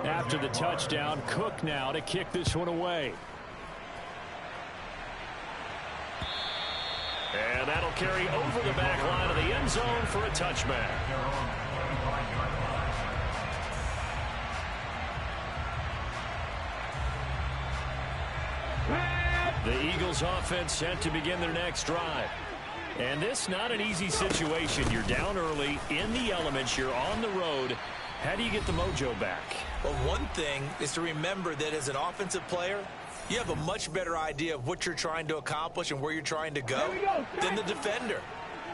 After the touchdown, Cook now to kick this one away. And that'll carry over the back line of the end zone for a touchback. The Eagles offense set to begin their next drive. And this not an easy situation. You're down early, in the elements, you're on the road. How do you get the mojo back? Well, one thing is to remember that as an offensive player, you have a much better idea of what you're trying to accomplish and where you're trying to go than the defender.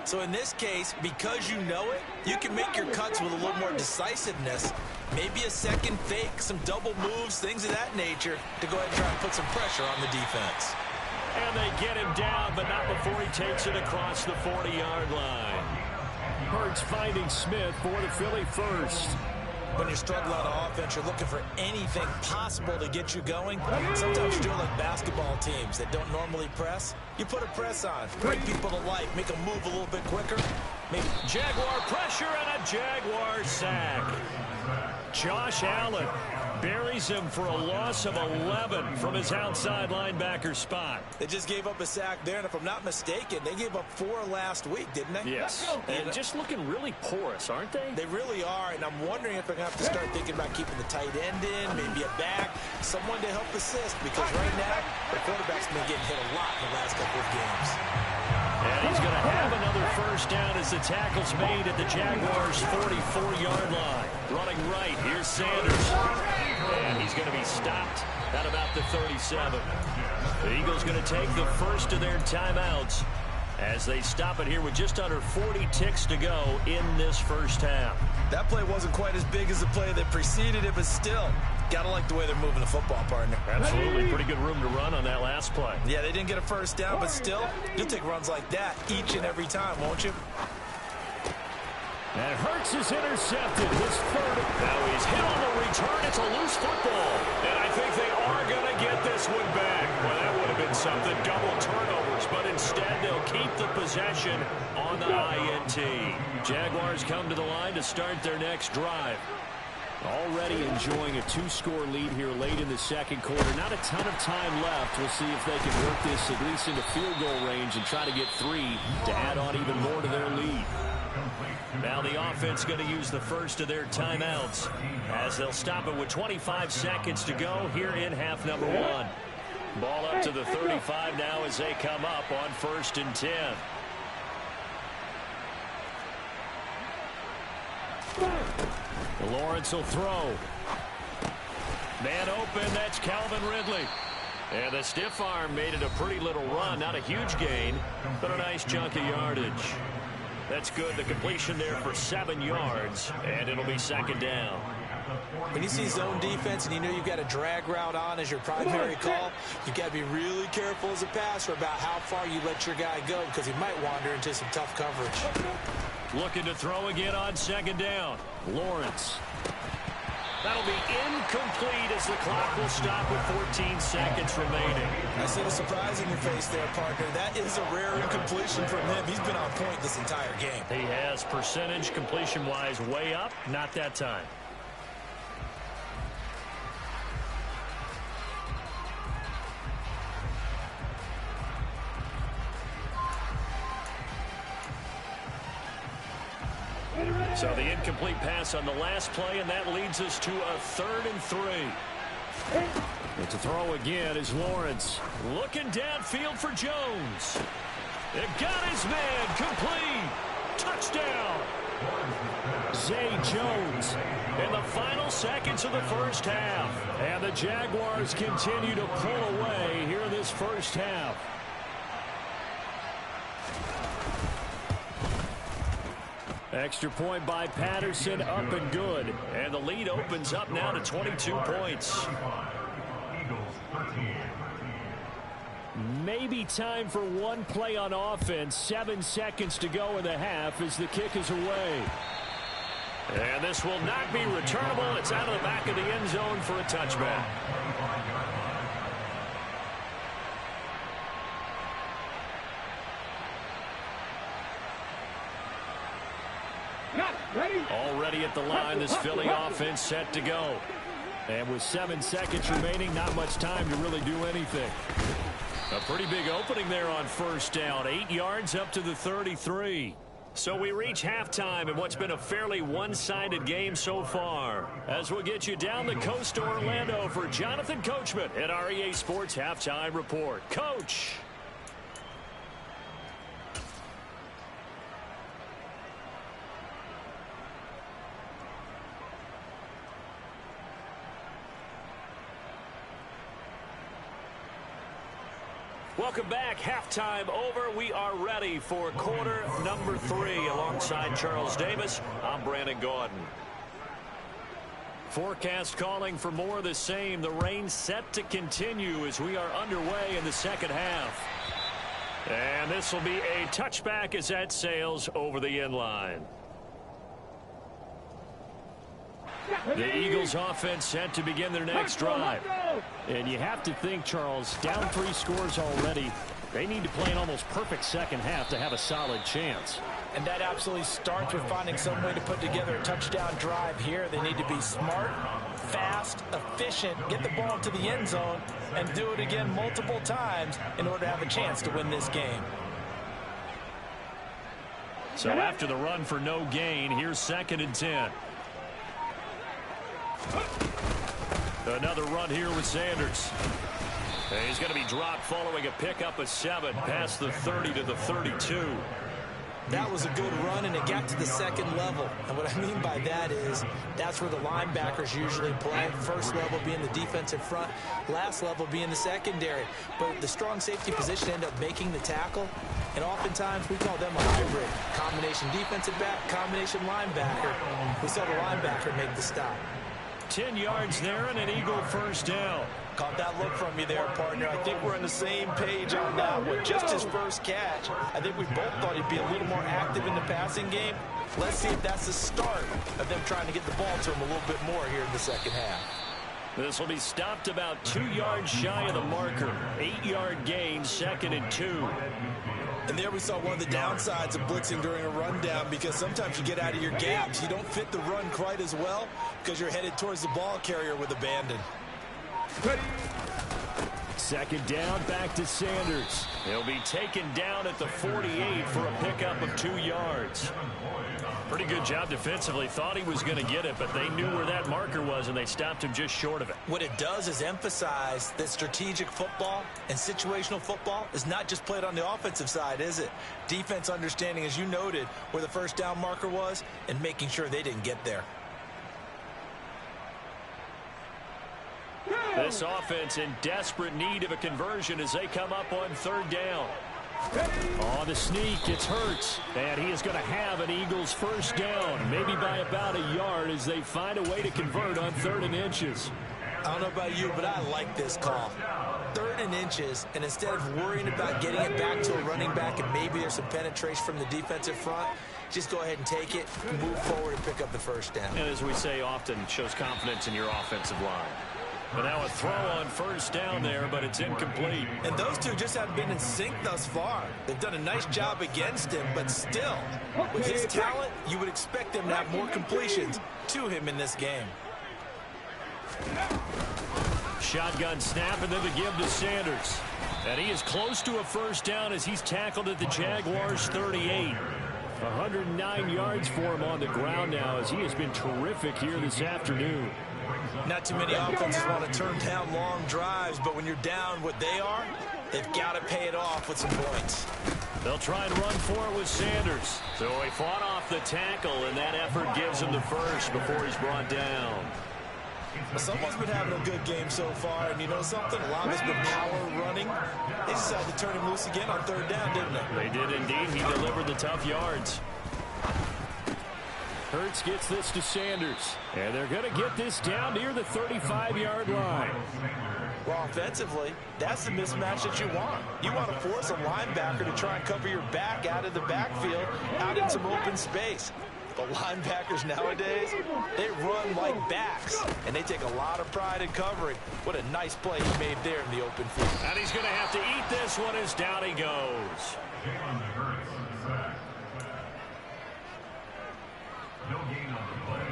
So in this case, because you know it, you can make your cuts with a little more decisiveness. Maybe a second fake, some double moves, things of that nature to go ahead and try and put some pressure on the defense. And they get him down, but not before he takes it across the 40-yard line. Hurts finding Smith for the Philly first. When you're struggling on offense, you're looking for anything possible to get you going. Sometimes you do it like basketball teams that don't normally press. You put a press on, bring people to life, make them move a little bit quicker. Maybe Jaguar pressure and a Jaguar sack. Josh Allen buries him for a loss of 11 from his outside linebacker spot. They just gave up a sack there, and if I'm not mistaken, they gave up 4 last week, didn't they? Yes. And just looking really porous, aren't they? They really are, and I'm wondering if they're going to have to start thinking about keeping the tight end in, maybe a back, someone to help assist, because right now, the quarterback's been getting hit a lot in the last couple of games. And he's going to have another first down as the tackle's made at the Jaguars' 44-yard line. Running right, here's Sanders. And he's going to be stopped at about the 37. The Eagles going to take the first of their timeouts as they stop it here with just under 40 ticks to go in this first half. That play wasn't quite as big as the play that preceded it, but still, gotta like the way they're moving the football, partner. Absolutely. Pretty good room to run on that last play. Yeah, they didn't get a first down, but still, you'll take runs like that each and every time, won't you? And Hurts is intercepted. His third. Now he's hit on the return. It's a loose football. And I think they are going to get this one back. Well, that would have been something. Double turnovers. But instead, they'll keep the possession on the INT. Jaguars come to the line to start their next drive. Already enjoying a 2-score lead here late in the second quarter. Not a ton of time left. We'll see if they can work this at least into field goal range and try to get 3 to add on even more to their lead. Now the offense going to use the first of their timeouts as they'll stop it with 25 seconds to go here in half number 1. Ball up to the 35 now as they come up on 1st and 10. Lawrence will throw. Man open, that's Calvin Ridley. And the stiff arm made it a pretty little run. Not a huge gain, but a nice chunk of yardage. That's good. The completion there for 7 yards, and it'll be 2nd down. When you see zone defense and you know you've got a drag route on as your primary call, you've got to be really careful as a passer about how far you let your guy go because he might wander into some tough coverage. Looking to throw again on 2nd down. Lawrence. That'll be incomplete as the clock will stop with 14 seconds remaining. I see the surprise in your face there, partner. That is a rare incompletion from him. He's been on point this entire game. He has percentage completion-wise way up. Not that time. So the incomplete pass on the last play, and that leads us to a 3rd and 3. And to throw again is Lawrence. Looking downfield for Jones. They've got his man complete. Touchdown. Zay Jones. In the final seconds of the first half. And the Jaguars continue to pull away here in this first half. Extra point by Patterson, up and good. And the lead opens up now to 22 points. Maybe time for one play on offense. 7 seconds to go in the half as the kick is away. And this will not be returnable. It's out of the back of the end zone for a touchback. Already at the line, this Philly offense set to go. And with 7 seconds remaining, not much time to really do anything. A pretty big opening there on first down. 8 yards up to the 33. So we reach halftime in what's been a fairly one-sided game so far. As we'll get you down the coast to Orlando for Jonathan Coachman at our EA Sports Halftime Report. Coach. Welcome back. Halftime over. We are ready for quarter number 3. Alongside Charles Davis, I'm Brandon Gaudin. Forecast calling for more of the same. The rain set to continue as we are underway in the second half. And this will be a touchback as that sails over the end line. The Eagles offense set to begin their next drive. And you have to think, Charles, down 3 scores already. They need to play an almost perfect second half to have a solid chance. And that absolutely starts with finding some way to put together a touchdown drive here. They need to be smart, fast, efficient, get the ball to the end zone, and do it again multiple times in order to have a chance to win this game. So after the run for no gain, here's 2nd and 10. Another run here with Sanders. And he's going to be dropped following a pickup of 7 past the 30 to the 32. That was a good run, and it got to the second level. And what I mean by that is that's where the linebackers usually play. First level being the defensive front, last level being the secondary. But the strong safety position ended up making the tackle, and oftentimes we call them a hybrid. Combination defensive back, combination linebacker. We saw the linebacker make the stop. 10 yards there and an Eagle first down. Caught that look from you there, partner. I think we're on the same page on that one. Just his first catch. I think we both thought he'd be a little more active in the passing game. Let's see if that's the start of them trying to get the ball to him a little bit more here in the second half. This will be stopped about 2 yards shy of the marker. 8-yard gain, 2nd and 2. And there we saw one of the downsides of blitzing during a rundown, because sometimes you get out of your gaps. You don't fit the run quite as well because you're headed towards the ball carrier with abandon. 2nd down, back to Sanders. He'll be taken down at the 48 for a pickup of 2 yards. Pretty good job defensively. Thought he was going to get it, but they knew where that marker was, and they stopped him just short of it. What it does is emphasize that strategic football and situational football is not just played on the offensive side, is it? Defense understanding, as you noted, where the first down marker was and making sure they didn't get there. This offense in desperate need of a conversion as they come up on 3rd down. On the sneak, it's Hurts, and he is going to have an Eagles first down, maybe by about a yard as they find a way to convert on 3rd and inches. I don't know about you, but I like this call. 3rd and inches, and instead of worrying about getting it back to a running back and maybe there's some penetration from the defensive front, just go ahead and take it, move forward, and pick up the first down. And as we say often, it shows confidence in your offensive line. But now a throw on first down there, but it's incomplete. And those two just haven't been in sync thus far. They've done a nice job against him, but still, with his talent, you would expect them to have more completions to him in this game. Shotgun snap, and then the give to Sanders. And he is close to a first down as he's tackled at the Jaguars' 38. 109 yards for him on the ground now as he has been terrific here this afternoon. Not too many offenses want to turn down long drives, but when you're down what they are, they've got to pay it off with some points. They'll try and run for it with Sanders. So he fought off the tackle, and that effort gives him the first before he's brought down. Someone's been having a good game so far, and you know something? A lot has been power running. They decided to turn him loose again on 3rd down, didn't they? They did indeed. He delivered the tough yards. Hurts gets this to Sanders. And they're going to get this down near the 35-yard line. Well, offensively, that's the mismatch that you want. You want to force a linebacker to try and cover your back out of the backfield, out in some open space. But linebackers nowadays, they run like backs, and they take a lot of pride in covering. What a nice play he made there in the open field. And he's going to have to eat this one as down he goes. No gain on the play.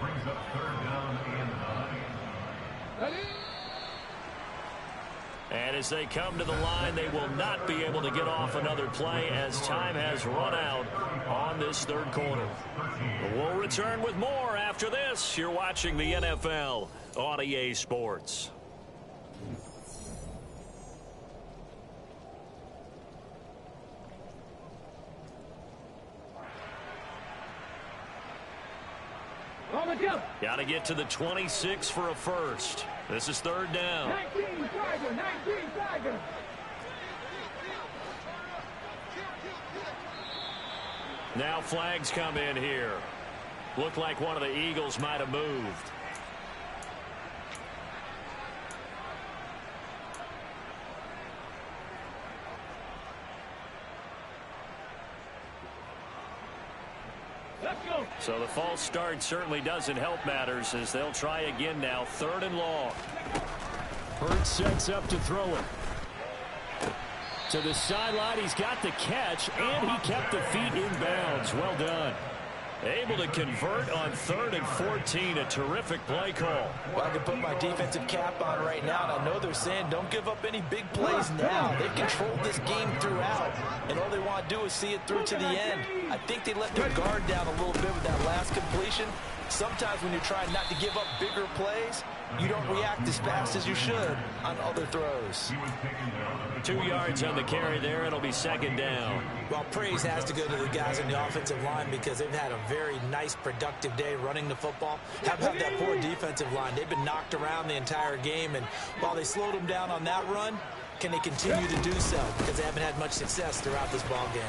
Brings up 3rd down and 9. And as they come to the line, they will not be able to get off another play as time has run out on this third quarter. We'll return with more after this. You're watching the NFL on EA Sports. Got to get to the 26 for a first. This is third down. 19 Tiger. Now flags come in here. Looked like one of the Eagles might have moved. So the false start certainly doesn't help matters as they'll try again now. Third and long. Hurts sets up to throw it. To the sideline, he's got the catch, and he kept the feet in bounds. Well done. Able to convert on 3rd and 14. A terrific play call. Well, I can put my defensive cap on right now, and I know they're saying don't give up any big plays now. They've controlled this game throughout, and all they want to do is see it through to the end. I think they let their guard down a little bit with that last completion. Sometimes when you're trying not to give up bigger plays, you don't react as fast as you should on other throws. 2 yards on the carry there. It'll be second down. Well, praise has to go to the guys on the offensive line because they've had a very nice, productive day running the football. How about that poor defensive line? They've been knocked around the entire game, and while they slowed them down on that run, can they continue to do so? Because they haven't had much success throughout this ball game.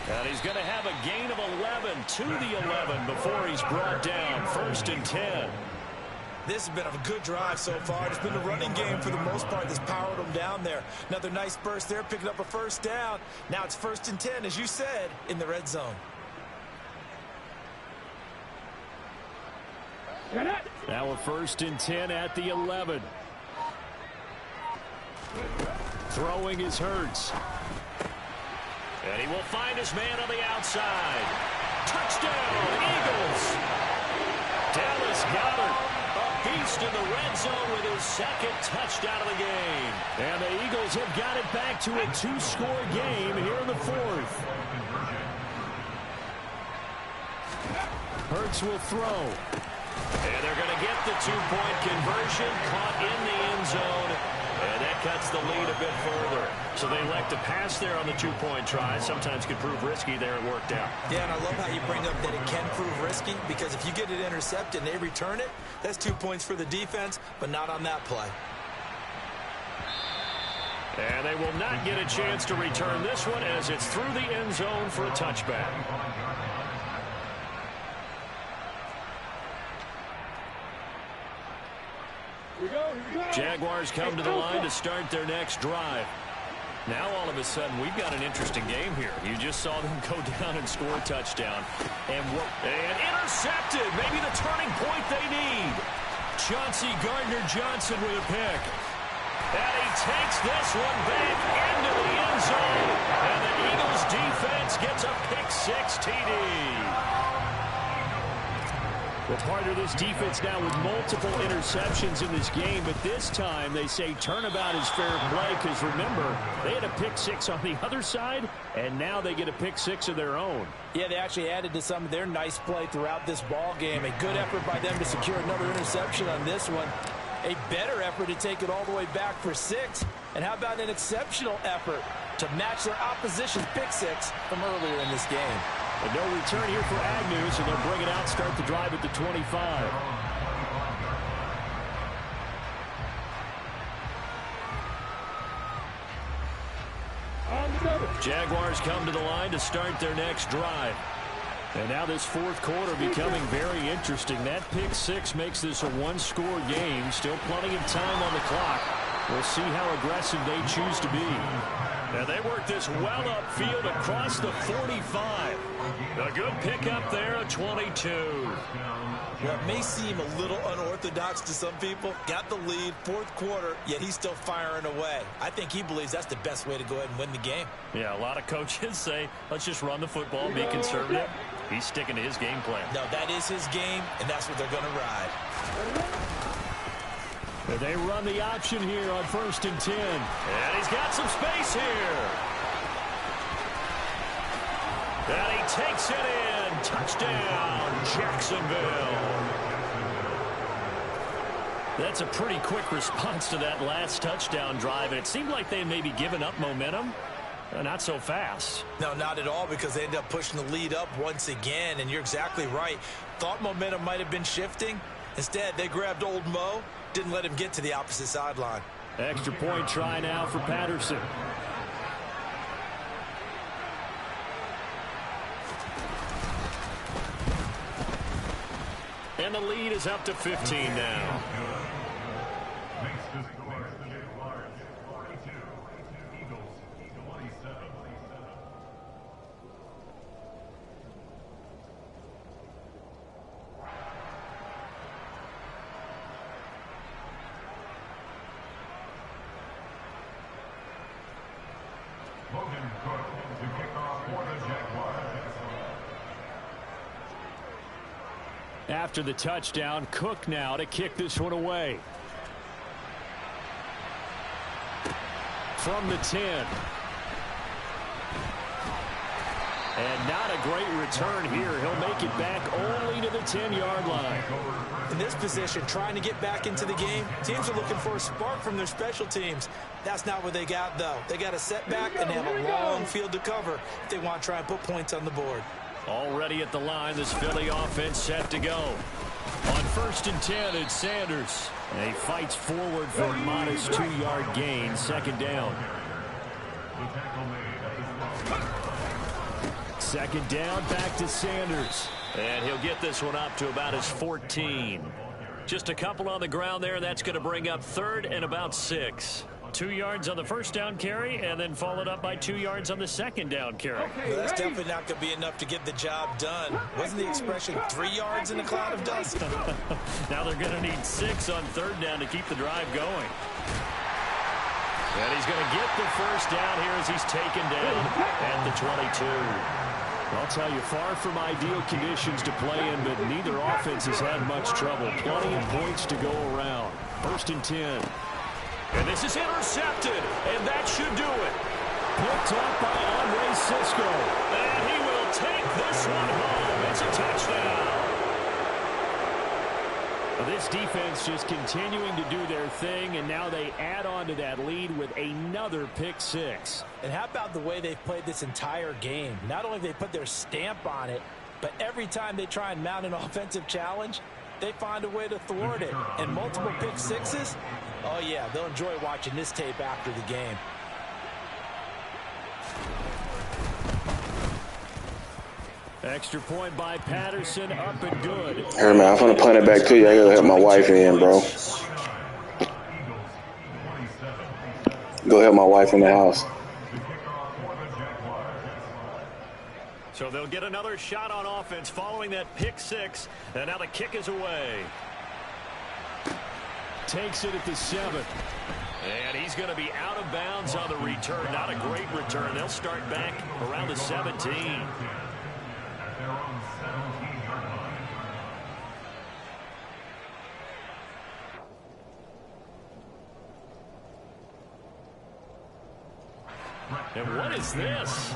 And he's going to have a gain of 11 to the 11 before he's brought down. 1st and 10. This has been a good drive so far. It's been a running game for the most part that's powered them down there. Another nice burst there, picking up a first down. Now it's 1st and 10, as you said, in the red zone. Now a 1st and 10 at the 11. Throwing is Hurts. And he will find his man on the outside. Touchdown, Eagles. Dallas Goedert, a beast in the red zone with his 2nd touchdown of the game. And the Eagles have got it back to a 2-score game here in the 4th. Hurts will throw. And they're going to get the 2-point conversion, caught in the end zone. And that cuts the lead a bit further. So they elect to pass there on the 2-point try. Sometimes could prove risky there. It worked out. Yeah, and I love how you bring up that it can prove risky, because if you get it intercepted and they return it, that's 2 points for the defense, but not on that play. And they will not get a chance to return this one as it's through the end zone for a touchback. Jaguars come to the line to start their next drive. Now all of a sudden we've got an interesting game here. You just saw them go down and score a touchdown. And intercepted. Maybe the turning point they need. Chauncey Gardner-Johnson with a pick. And he takes this one back into the end zone. And the Eagles defense gets a pick-6 TD. Well, part of this defense now with multiple interceptions in this game, but this time they say turnabout is fair play because, remember, they had a pick-6 on the other side, and now they get a pick-6 of their own. Yeah, they actually added to some of their nice play throughout this ball game. A good effort by them to secure another interception on this one. A better effort to take it all the way back for 6. And how about an exceptional effort to match their opposition's pick-6 from earlier in this game? But no return here for Agnew, so they'll bring it out, start the drive at the 25. Jaguars come to the line to start their next drive. And now this 4th quarter becoming very interesting. That pick-6 makes this a 1-score game. Still plenty of time on the clock. We'll see how aggressive they choose to be. And they work this well upfield across the 45. A good pickup there, a 22. Well, it may seem a little unorthodox to some people. Got the lead, 4th quarter, yet he's still firing away. I think he believes that's the best way to go ahead and win the game. Yeah, a lot of coaches say, let's just run the football, be conservative. He's sticking to his game plan. No, that is his game, and that's what they're going to ride. They run the option here on 1st and 10. And he's got some space here. And he takes it in. Touchdown, Jacksonville. That's a pretty quick response to that last touchdown drive. And it seemed like they may be giving up momentum. Not so fast. No, not at all, because they end up pushing the lead up once again. And you're exactly right. Thought momentum might have been shifting. Instead, they grabbed old Mo. Didn't let him get to the opposite sideline. Extra point try now for Patterson. And the lead is up to 15 now. After the touchdown, Cook now to kick this one away. From the 10. And not a great return here. He'll make it back only to the 10-yard line. In this position, trying to get back into the game, teams are looking for a spark from their special teams. That's not what they got, though. They got a setback, and they have a long field to cover if they want to try and put points on the board. Already at the line, this Philly offense set to go. On 1st and 10, it's Sanders. And he fights forward for a modest 2-yard gain, 2nd down. 2nd down, back to Sanders. And he'll get this one up to about his 14. Just a couple on the ground there. That's going to bring up 3rd and about 6. 2 yards on the 1st down carry, and then followed up by 2 yards on the 2nd down carry. Well, that's definitely not going to be enough to get the job done. Wasn't the expression 3 yards in a cloud of dust? Now they're going to need 6 on 3rd down to keep the drive going. And he's going to get the 1st down here as he's taken down at the 22. I'll tell you, far from ideal conditions to play in, but neither offense has had much trouble. Plenty of points to go around. 1st and 10. And this is intercepted, and that should do it. Picked up by Andre Cisco. And he will take this one home. It's a touchdown. This defense just continuing to do their thing, and now they add on to that lead with another pick 6. And how about the way they've played this entire game? Not only have they put their stamp on it, but every time they try and mount an offensive challenge, they find a way to thwart it. And multiple pick 6s, oh yeah, they'll enjoy watching this tape after the game. Extra point by Patterson, up and good. Hey man, I'm gonna punt it back to you. I gotta help my wife in, bro. Go help my wife in the house. So they'll get another shot on offense following that pick 6, and now the kick is away. Takes it at the 7. And he's going to be out of bounds on the return. Not a great return. They'll start back around the 17. And what is this?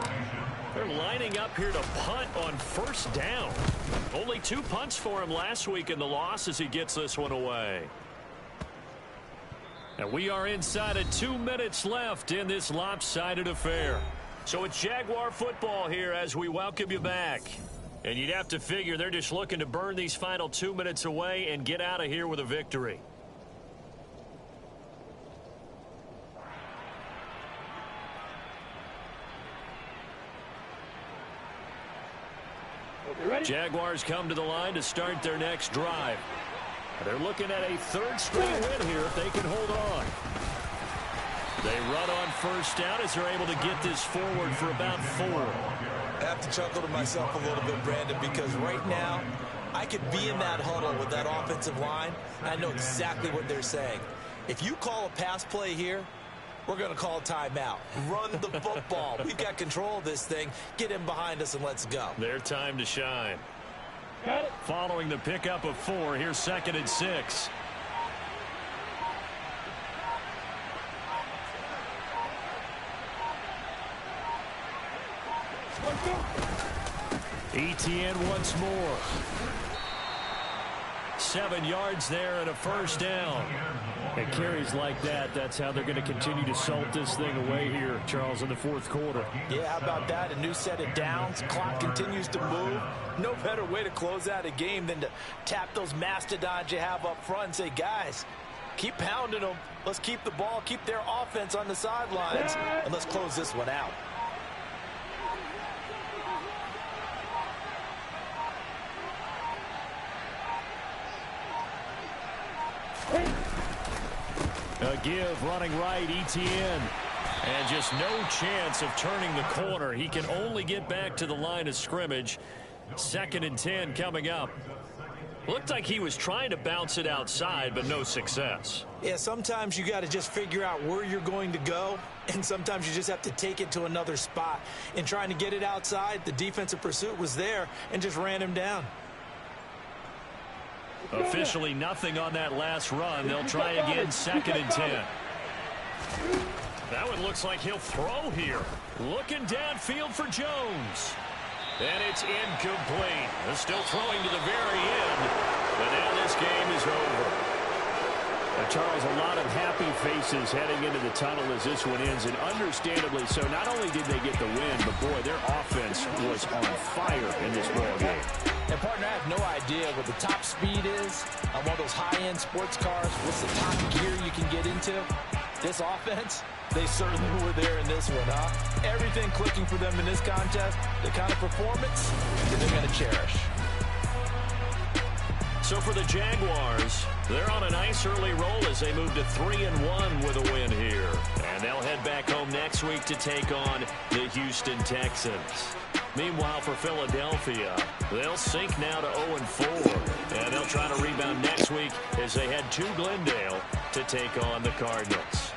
They're lining up here to punt on 1st down. Only 2 punts for him last week in the loss as he gets this one away. And we are inside of 2 minutes left in this lopsided affair. So it's Jaguar football here as we welcome you back. And you'd have to figure they're just looking to burn these final 2 minutes away and get out of here with a victory. Jaguars come to the line to start their next drive. They're looking at a 3rd straight win here if they can hold on. They run on 1st down as they're able to get this forward for about 4. I have to chuckle to myself a little bit, Brandon, because right now I could be in that huddle with that offensive line. I know exactly what they're saying. If you call a pass play here, we're going to call timeout. Run the football. We've got control of this thing. Get him behind us and let's go. Their time to shine. Following the pickup of 4, here's 2nd and 6. Etienne once more. 7 yards there and a first down. And carries like that, that's how they're going to continue to salt this thing away here, Charles, in the 4th quarter. Yeah, how about that? A new set of downs. Clock continues to move. No better way to close out a game than to tap those mastodons you have up front and say, guys, keep pounding them. Let's keep the ball, keep their offense on the sidelines, and let's close this one out. A give, running right, Etienne. And just no chance of turning the corner. He can only get back to the line of scrimmage. 2nd and 10 coming up. Looked like he was trying to bounce it outside, but no success. Yeah, sometimes you got to just figure out where you're going to go, and sometimes you just have to take it to another spot. In trying to get it outside, the defensive pursuit was there and just ran him down. Officially nothing on that last run. They'll try again, 2nd and 10. That one looks like he'll throw here. Looking downfield for Jones. And it's incomplete. They're still throwing to the very end. But now this game is over. Charles, a lot of happy faces heading into the tunnel as this one ends, and understandably so. Not only did they get the win, but boy, their offense was on fire in this ball game. And partner, I have no idea what the top speed is on one of those high-end sports cars. What's the top gear you can get into? This offense, they certainly were there in this one, huh? Everything clicking for them in this contest, the kind of performance that they're going to cherish. So for the Jaguars, they're on a nice early roll as they move to 3-1 with a win here. And they'll head back home next week to take on the Houston Texans. Meanwhile, for Philadelphia, they'll sink now to 0-4. And they'll try to rebound next week as they head to Glendale to take on the Cardinals.